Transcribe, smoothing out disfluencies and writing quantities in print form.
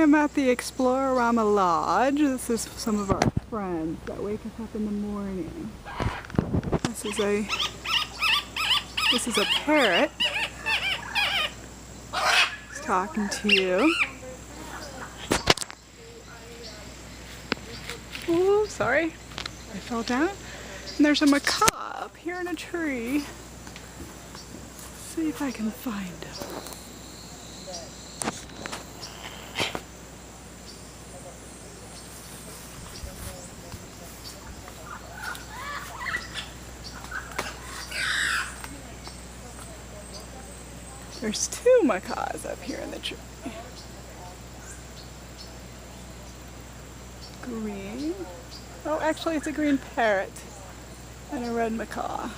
am at the Explorama Lodge. This is some of our friends that wake us up in the morning. This is a parrot. He's talking to you. Oh, sorry. I fell down. And there's a macaw up here in a tree. Let's see if I can find him. There's two macaws up here in the tree. Green. Oh, actually it's a green parrot and a red macaw.